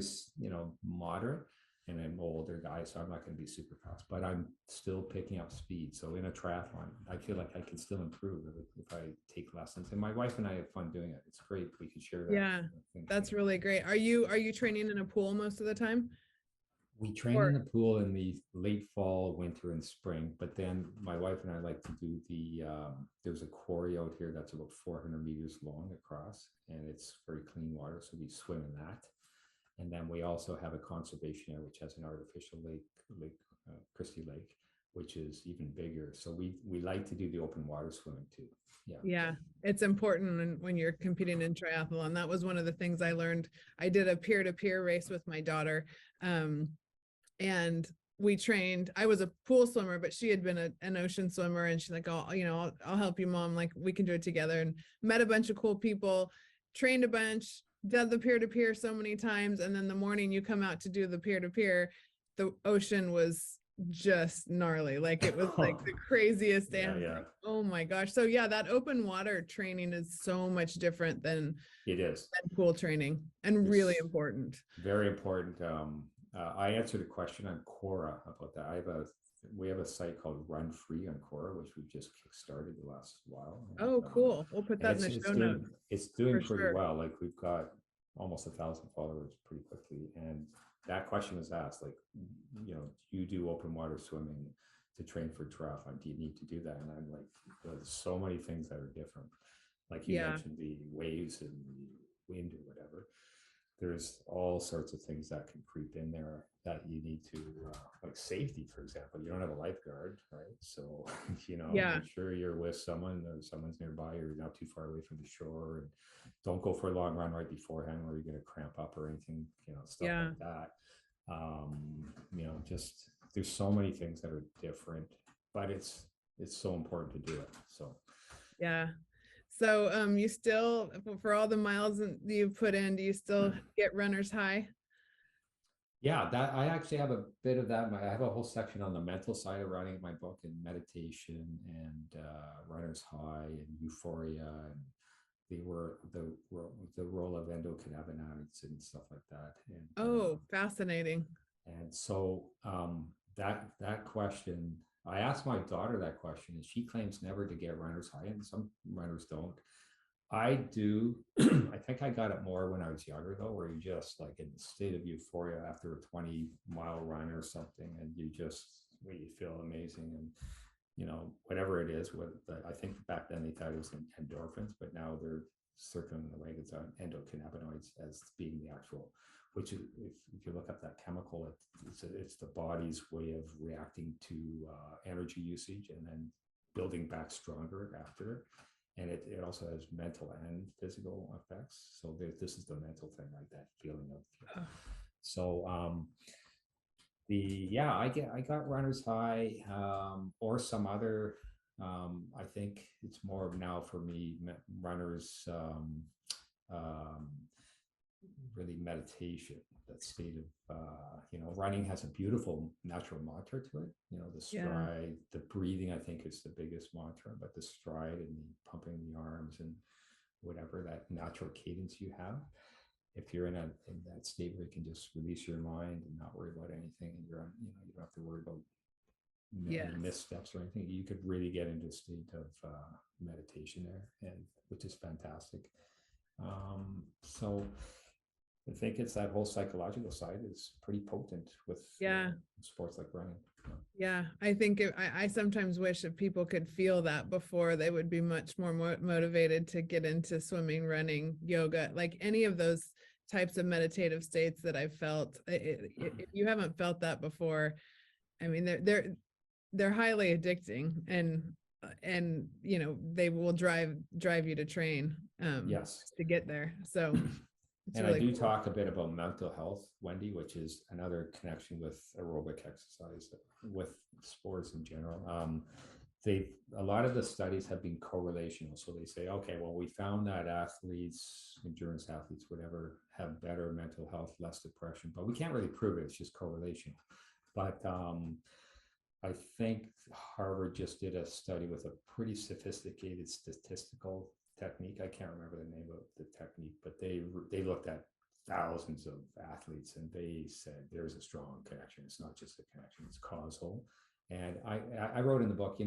moderate. And I'm an older guy, so I'm not going to be super fast, but I'm still picking up speed. So in a triathlon, I feel like I can still improve if I take lessons. And my wife and I have fun doing it. It's great. We can share that. Yeah, that's really great. Are you training in a pool most of the time? We train in the pool in the late fall, winter, and spring. But then my wife and I like to do there's a quarry out here that's about 400 meters long across, and it's very clean water. So we swim in that. And then we also have a conservation area, which has an artificial lake, Christie Lake, which is even bigger. So we like to do the open water swimming too. Yeah, it's important when you're competing in triathlon. That was one of the things I learned. I did a peer-to-peer race with my daughter, and we trained. I was a pool swimmer, but she had been an ocean swimmer, and she's like, oh, I'll help you, mom. Like, we can do it together. And met a bunch of cool people, trained a bunch, did the peer-to-peer so many times. And then the morning you come out to do the peer-to-peer, the ocean was just gnarly. Like, it was like the craziest day. Like, oh my gosh. So yeah, that open water training is so much different than than pool training, and really important. Very important. I answered a question on Quora about that. We have a site called Run Free on Quora, which we've just kickstarted the last while. And, cool. We'll put that in the show notes. It's doing pretty well. Like, we've got almost 1,000 followers pretty quickly. And that question was asked, like, do you do open water swimming to train for triathlon? Do you need to do that? And I'm like, there's so many things that are different. Like you mentioned, the waves and the wind or whatever. There's all sorts of things that can creep in there that you need to, like safety, for example. You don't have a lifeguard, right? So, make sure you're with someone, or someone's nearby, or you're not too far away from the shore. And don't go for a long run right beforehand where you're going to cramp up or anything, stuff like that. Just there's so many things that are different, but it's so important to do it. So, yeah. So you still, for all the miles that you've put in, do you still get runner's high? Yeah, that I actually have a bit of that. I have a whole section on the mental side of running in my book, and meditation and runner's high and euphoria and the role of endocannabinoids and stuff like that. And, fascinating. And so that question, I asked my daughter that question, and she claims never to get runner's high, and some runners don't. I do. I think I got it more when I was younger, though, where you just like in a state of euphoria after a 20-mile run or something, and you feel amazing, and whatever it is. I think back then they thought it was endorphins, but now they're circling the wagons on endocannabinoids as being the actual. Which is, if you look up that chemical, it's the body's way of reacting to energy usage and then building back stronger after. And it also has mental and physical effects. So this is the mental thing, like that feeling of. So I got runner's high or some other. I think it's more of now for me runners. Really meditation, that state of running has a beautiful natural mantra to it. The stride, the breathing, I think, is the biggest mantra, but the stride and the pumping the arms and whatever, that natural cadence you have, if you're in that state where you can just release your mind and not worry about anything, and you don't have to worry about missteps or anything, you could really get into a state of meditation there, and which is fantastic. So I think it's that whole psychological side is pretty potent with sports like running. Yeah, I think I sometimes wish that people could feel that before they would be much more motivated to get into swimming, running, yoga, like any of those types of meditative states that I've felt. If you haven't felt that before, I mean, they're highly addicting, and they will drive you to train to get there. So and really I do talk a bit about mental health, Wendy, which is another connection with aerobic exercise, with sports in general. A lot of the studies have been correlational. So they say, okay, well, we found that athletes, endurance athletes, whatever, have better mental health, less depression, but we can't really prove it. It's just correlation. But I think Harvard just did a study with a pretty sophisticated statistical technique. I can't remember the name of the technique, but they looked at thousands of athletes, and they said there's a strong connection. It's not just a connection, it's causal. And I wrote in the book,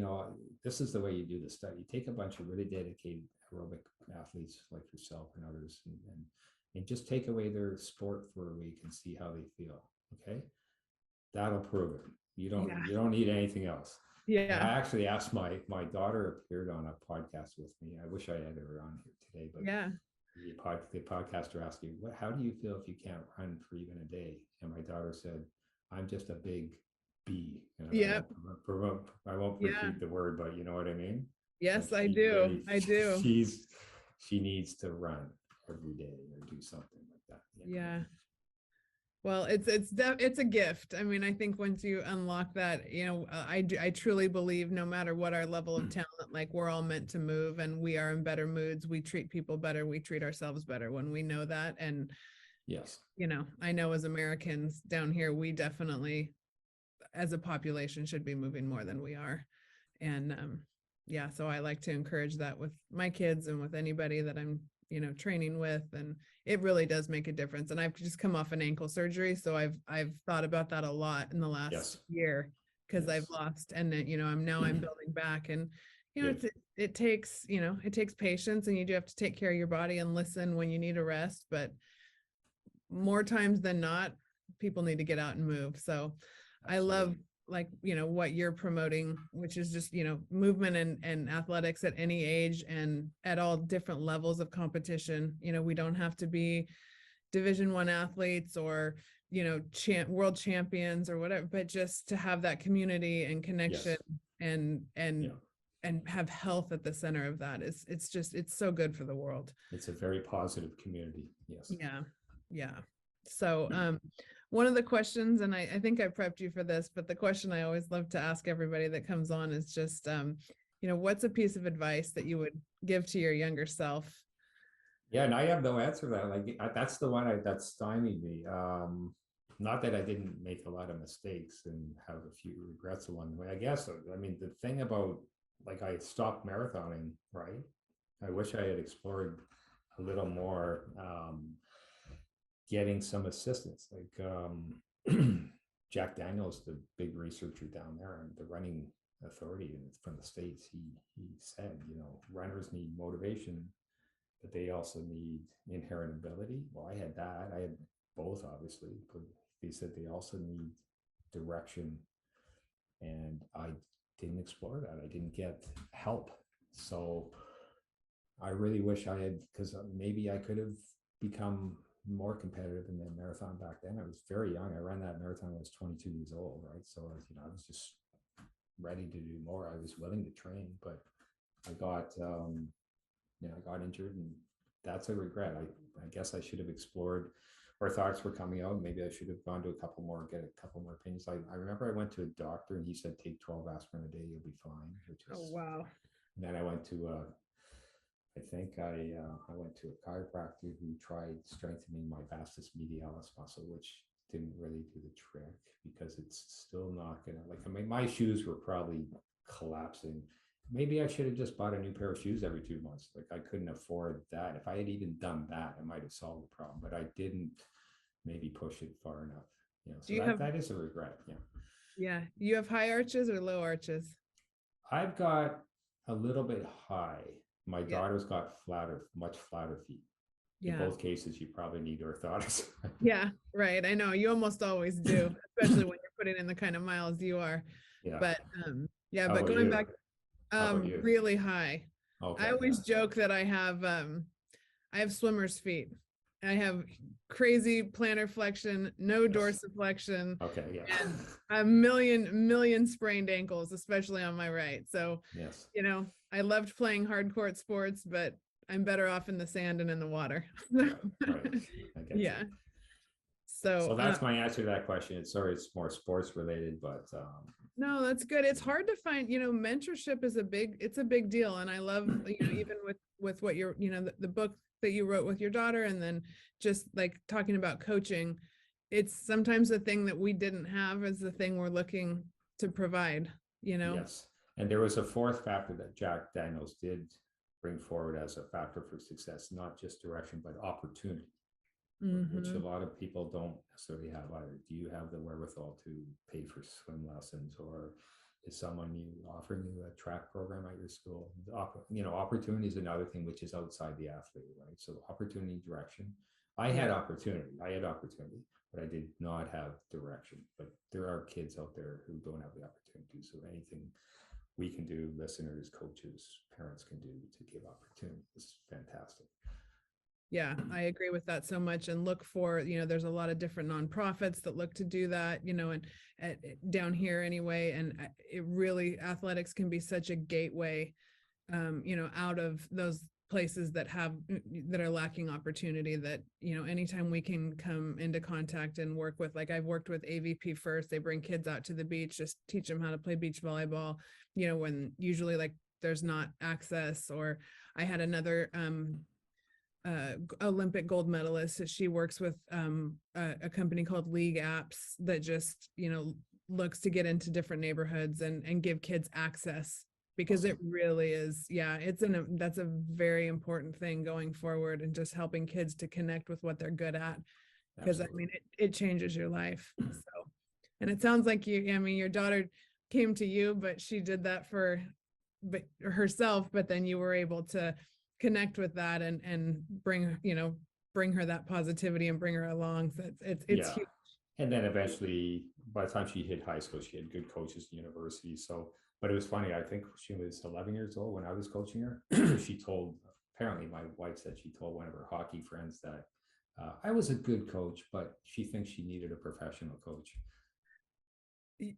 this is the way you do the study. You take a bunch of really dedicated aerobic athletes like yourself and others, and just take away their sport for a week and see how they feel. Okay, that'll prove it. You don't need anything else. Yeah. And I actually asked my daughter appeared on a podcast with me. I wish I had her on here today, but the podcaster asked me, how do you feel if you can't run for even a day? And my daughter said, I'm just a big bee. I won't repeat the word, but you know what I mean? Yes, I do. I do. She needs to run every day or do something like that. Yeah. Well, it's a gift. I mean, I think once you unlock that, I truly believe no matter what our level of talent, like we're all meant to move and we are in better moods. We treat people better. We treat ourselves better when we know that. And yes, I know as Americans down here, we definitely, as a population, should be moving more than we are. And yeah, so I like to encourage that with my kids and with anybody that I'm training with, and it really does make a difference. And I've just come off an ankle surgery, so I've thought about that a lot in the last year, because I've lost, and I'm building back, and it takes patience, and you do have to take care of your body and listen when you need a rest, but more times than not, people need to get out and move. So I love what you're promoting, which is just movement and athletics at any age and at all different levels of competition. We don't have to be Division I athletes or world champions or whatever, but just to have that community and connection and have health at the center of that it's so good for the world. It's a very positive community. Yes. Yeah. So one of the questions, and I think I prepped you for this, but the question I always love to ask everybody that comes on is just, what's a piece of advice that you would give to your younger self? Yeah, and I have no answer to that. Like that's the one that stymied me. Not that I didn't make a lot of mistakes and have a few regrets along the way. I guess, I mean, the thing about, like, I stopped marathoning, right? I wish I had explored a little more, getting some assistance, like Jack Daniels, the big researcher down there, and the running authority from the States, he said, runners need motivation, but they also need inherent ability. Well, I had that. I had both, obviously, but he said they also need direction, and I didn't explore that. I didn't get help. So I really wish I had, because maybe I could have become more competitive in the marathon back then. I was very young. I ran that marathon when I was 22 years old, right? So I was just ready to do more. I was willing to train, but I got I got injured, and that's a regret. I guess I should have explored. Orthotics were coming out. Maybe I should have gone to get a couple more opinions. I remember I went to a doctor and he said, take 12 aspirin a day, you'll be fine. Oh, wow. And then I went to I think I went to a chiropractor who tried strengthening my vastus medialis muscle, which didn't really do the trick, because it's still not gonna, like, I mean, my shoes were probably collapsing. Maybe I should have just bought a new pair of shoes every 2 months. Like, I couldn't afford that. If I had even done that, I might have solved the problem, but I didn't maybe push it far enough. So that is a regret. Yeah. You have high arches or low arches? I've got a little bit high. My daughter's got much flatter feet. In both cases, you probably need orthotics. Yeah, right. I know you almost always do, especially when you're putting in the kind of miles you are. Yeah. But but going back, really high. Okay, I always joke that I have swimmer's feet. I have crazy plantar flexion, no dorsiflexion. Okay, yeah. And a million sprained ankles, especially on my right. So, I loved playing hard court sports, but I'm better off in the sand and in the water. Right. Yeah. So that's my answer to that question. It's more sports related, but no, that's good. It's hard to find, mentorship is a big deal. And I love, even with what you're, the book that you wrote with your daughter, and then just like talking about coaching, it's sometimes the thing that we didn't have is the thing we're looking to provide, Yes. And there was a fourth factor that Jack Daniels did bring forward as a factor for success, not just direction, but opportunity, which a lot of people don't necessarily have either. Do you have the wherewithal to pay for swim lessons, or is someone offering you a track program at your school? Opportunity is another thing, which is outside the athlete, right? So opportunity, direction. I had opportunity, but I did not have direction. But there are kids out there who don't have the opportunity. So anything we can do, listeners, coaches, parents can do to give opportunity is fantastic. Yeah, I agree with that so much. And look for, there's a lot of different nonprofits that look to do that, and down here anyway. And it really, athletics can be such a gateway, out of those places that are lacking opportunity, that, anytime we can come into contact and work with, like I've worked with AVP First, they bring kids out to the beach, just teach them how to play beach volleyball, when usually like there's not access. Or I had another Olympic gold medalist that she works with a company called League Apps that just, looks to get into different neighborhoods and give kids access, because it really is, that's a very important thing going forward, and just helping kids to connect with what they're good at, because I mean it changes your life. So, and it sounds like your daughter came to you, but she did that for herself, but then you were able to connect with that and bring her that positivity and bring her along. So it's huge. And then eventually, by the time she hit high school, she had good coaches in university. So, but it was funny. I think she was 11 years old when I was coaching her. Apparently my wife said she told one of her hockey friends that I was a good coach, but she thinks she needed a professional coach.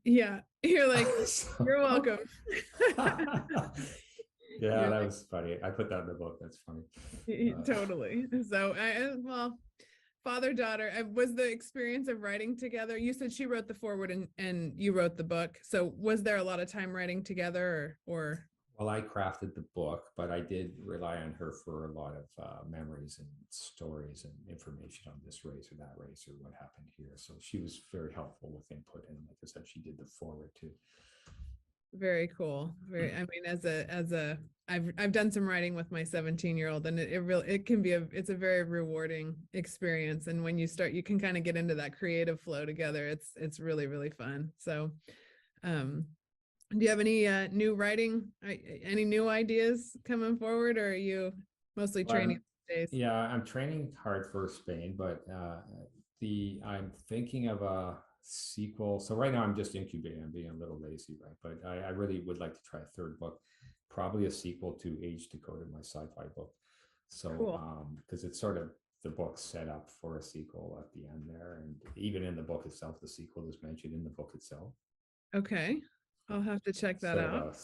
Yeah, you're like, you're welcome. Yeah, that was funny. I put that in the book. That's funny. Totally. So, father-daughter, was the experience of writing together, you said she wrote the foreword and you wrote the book. So was there a lot of time writing together or? Well, I crafted the book, but I did rely on her for a lot of memories and stories and information on this race or that race or what happened here. So she was very helpful with input. And like I said, she did the foreword too. Very cool. I've done some writing with my 17-year-old, and it's a very rewarding experience. And when you start, you can kind of get into that creative flow together. It's really, really fun. So, do you have any new writing, any new ideas coming forward, or are you mostly training these days? Yeah, I'm training hard for Spain, but I'm thinking of a sequel. So right now I'm just incubating. I'm being a little lazy, right? But I really would like to try a third book, probably a sequel to Age-Decoded, my sci-fi book. So cool. Because it's sort of the book set up for a sequel at the end there, and even in the book itself, the sequel is mentioned in the book itself. Okay, I'll have to check that out.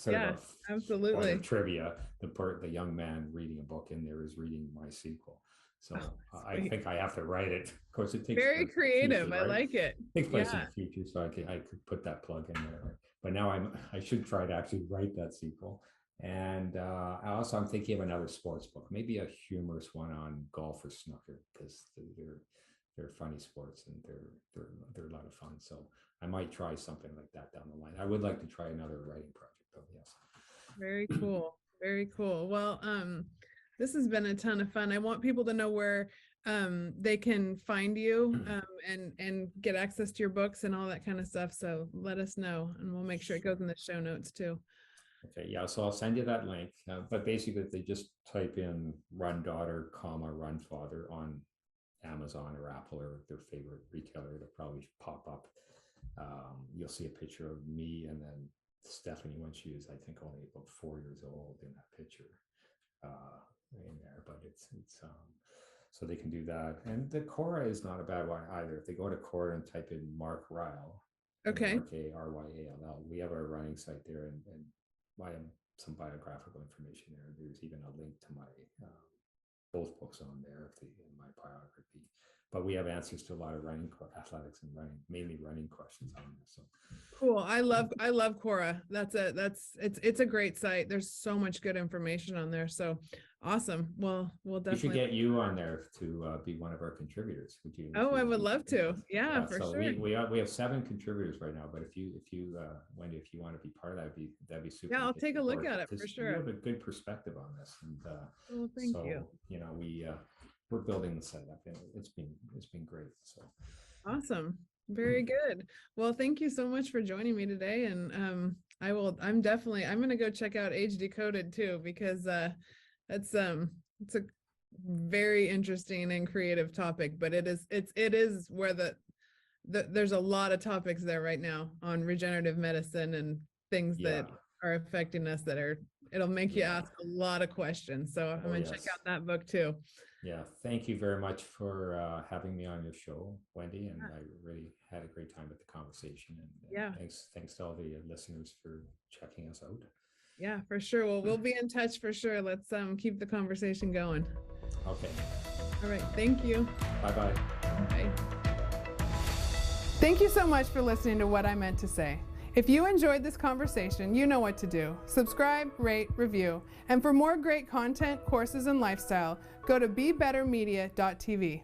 Absolutely. Trivia: the young man reading a book in there is reading my sequel. So I think I have to write it. Of course, it takes very creative. Future, right? I like it. It takes place in the future, so I could put that plug in there. Right? But now I should try to actually write that sequel. And I'm thinking of another sports book, maybe a humorous one on golf or snooker, because they're funny sports and they're a lot of fun. So I might try something like that down the line. I would like to try another writing project, though. Yes. Very cool. Very cool. Well, this has been a ton of fun. I want people to know where they can find you and get access to your books and all that kind of stuff. So let us know, and we'll make sure it goes in the show notes too. Okay, yeah, so I'll send you that link. But basically, if they just type in Run Daughter, Run Father on Amazon or Apple or their favorite retailer, it'll probably pop up. You'll see a picture of me and then Stephanie when she was, I think, only about 4 years old in that picture in there. But it's so they can do that. And the Quora is not a bad one either. If they go to Quora and type in Mark Ryall, okay, Ryall, we have our running site there, and I have some biographical information there. There's even a link to my both books on there in my biography. But we have answers to a lot of running, athletics, and mainly running questions on there. So cool. I love Quora. It's a great site. There's so much good information on there. So awesome. Well, we'll definitely. We should get you on there to be one of our contributors. Would you? Oh, I would love to. Yeah, for sure. We have 7 contributors right now, but if you Wendy, if you want to be part of that'd be super. Yeah, I'll take a look at it for sure. You have a good perspective on this, and well, thank you. We're building the setup, and it's been great. So awesome. Very good. Well, thank you so much for joining me today. And I'm going to go check out Age-Decoded too, because it's a very interesting and creative topic, but it is where there's a lot of topics there right now on regenerative medicine and things that are affecting us it'll make you ask a lot of questions. So I'm going to check out that book too. Yeah, thank you very much for having me on your show, Wendy, and I really had a great time with the conversation. And thanks to all the listeners for checking us out. Yeah, for sure. Well, we'll be in touch for sure. Let's keep the conversation going. Okay. All right. Thank you. Bye-bye. Bye. Thank you so much for listening to What I Meant to Say. If you enjoyed this conversation, you know what to do. Subscribe, rate, review. And for more great content, courses, and lifestyle, go to BeBetterMedia.tv.